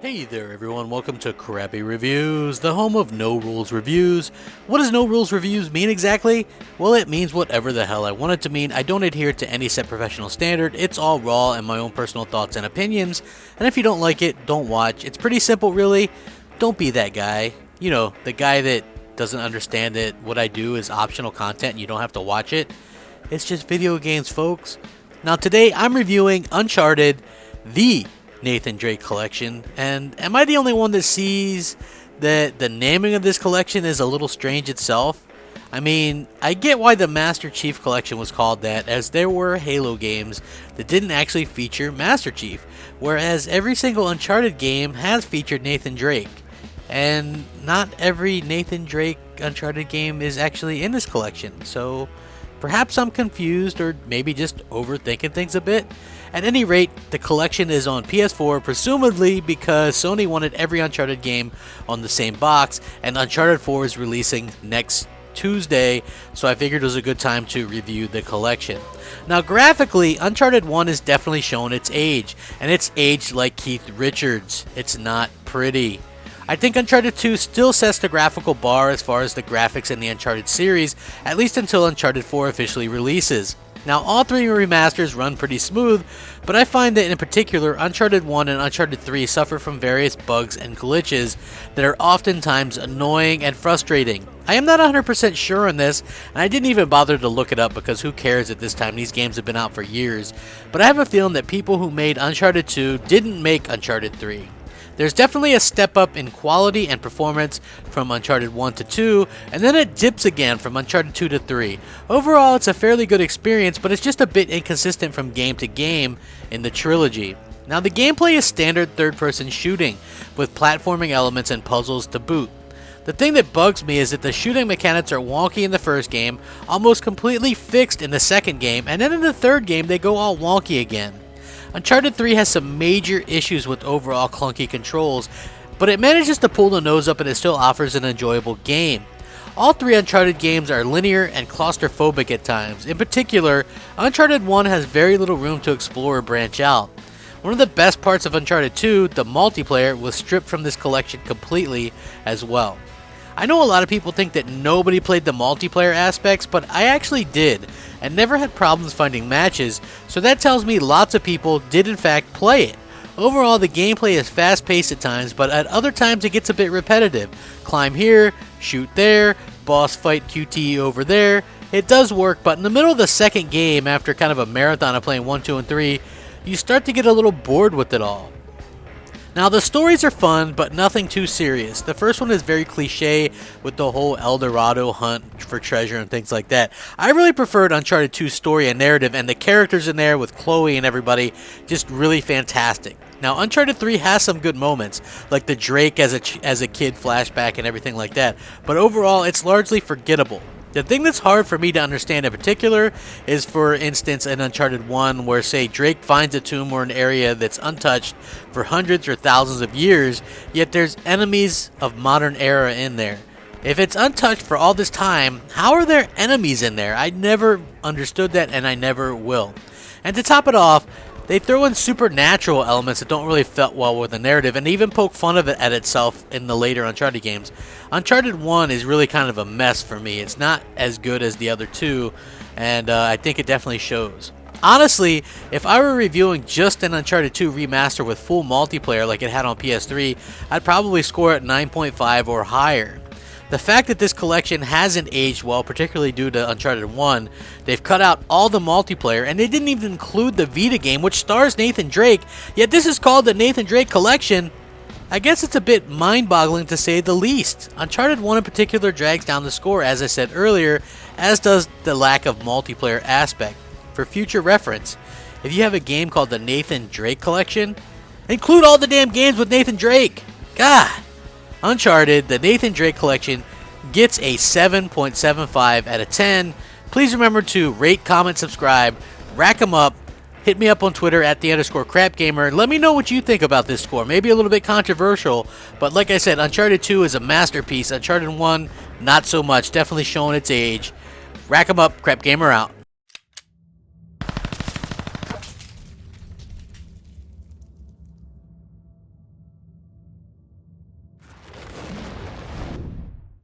Hey there everyone, welcome to Crappy Reviews, the home of no rules reviews. What does no rules reviews mean exactly? Well, it means whatever the hell I want it to mean. I don't adhere to any set professional standard. It's all raw and my own personal thoughts and opinions. And if you don't like it, don't watch. It's pretty simple really. Don't be that guy. You know, the guy that doesn't understand that what I do is optional content and you don't have to watch it. It's just video games, folks. Now today I'm reviewing Uncharted, the Nathan Drake Collection, and am I the only one that sees that the naming of this collection is a little strange itself? I mean, I get why the Master Chief Collection was called that, as there were Halo games that didn't actually feature Master Chief, whereas every single Uncharted game has featured Nathan Drake, and not every Nathan Drake Uncharted game is actually in this collection, so perhaps I'm confused or maybe just overthinking things a bit. At any rate, the collection is on PS4, presumably because Sony wanted every Uncharted game on the same box, and Uncharted 4 is releasing next Tuesday, so I figured it was a good time to review the collection. Now graphically, Uncharted 1 is definitely showing its age, and it's aged like Keith Richards. It's not pretty. I think Uncharted 2 still sets the graphical bar as far as the graphics in the Uncharted series, at least until Uncharted 4 officially releases. Now all three remasters run pretty smooth, but I find that in particular Uncharted 1 and Uncharted 3 suffer from various bugs and glitches that are oftentimes annoying and frustrating. I am not 100% sure on this, and I didn't even bother to look it up because who cares at this time, these games have been out for years, but I have a feeling that people who made Uncharted 2 didn't make Uncharted 3. There's definitely a step up in quality and performance from Uncharted 1 to 2, and then it dips again from Uncharted 2 to 3. Overall, it's a fairly good experience, but it's just a bit inconsistent from game to game in the trilogy. Now, the gameplay is standard third-person shooting, with platforming elements and puzzles to boot. The thing that bugs me is that the shooting mechanics are wonky in the first game, almost completely fixed in the second game, and then in the third game they go all wonky again. Uncharted 3 has some major issues with overall clunky controls, but it manages to pull the nose up and it still offers an enjoyable game. All three Uncharted games are linear and claustrophobic at times. In particular, Uncharted 1 has very little room to explore or branch out. One of the best parts of Uncharted 2, the multiplayer, was stripped from this collection completely as well. I know a lot of people think that nobody played the multiplayer aspects, but I actually did, and never had problems finding matches, so that tells me lots of people did in fact play it. Overall, the gameplay is fast paced at times, but at other times it gets a bit repetitive. Climb here, shoot there, boss fight QTE over there. It does work, but in the middle of the second game, after kind of a marathon of playing 1, 2, and 3, you start to get a little bored with it all. Now the stories are fun, but nothing too serious. The first one is very cliche with the whole El Dorado hunt for treasure and things like that. I really preferred Uncharted 2's story and narrative, and the characters in there with Chloe and everybody, just really fantastic. Now Uncharted 3 has some good moments, like the Drake as a kid flashback and everything like that, but overall it's largely forgettable. The thing that's hard for me to understand in particular is, for instance, in Uncharted 1 where, say, Drake finds a tomb or an area that's untouched for hundreds or thousands of years, yet there's enemies of modern era in there. If it's untouched for all this time, how are there enemies in there? I never understood that, and I never will. And to top it off, they throw in supernatural elements that don't really fit well with the narrative, and even poke fun of it at itself in the later Uncharted games. Uncharted 1 is really kind of a mess for me. It's not as good as the other two, and I think it definitely shows. Honestly, if I were reviewing just an Uncharted 2 remaster with full multiplayer like it had on PS3, I'd probably score it 9.5 or higher. The fact that this collection hasn't aged well, particularly due to Uncharted 1, they've cut out all the multiplayer, and they didn't even include the Vita game, which stars Nathan Drake, yet this is called the Nathan Drake Collection. I guess it's a bit mind-boggling to say the least. Uncharted 1 in particular drags down the score, as I said earlier, as does the lack of multiplayer aspect. For future reference, if you have a game called the Nathan Drake Collection, include all the damn games with Nathan Drake! God! Uncharted, the Nathan Drake Collection, gets a 7.75 out of 10. Please remember to rate, comment, subscribe, rack 'em up. Hit me up on Twitter at @the_Crapgamer. Let me know what you think about this score. Maybe a little bit controversial, but like I said, Uncharted 2 is a masterpiece. Uncharted 1, not so much. Definitely showing its age. Rack 'em up. Crapgamer out.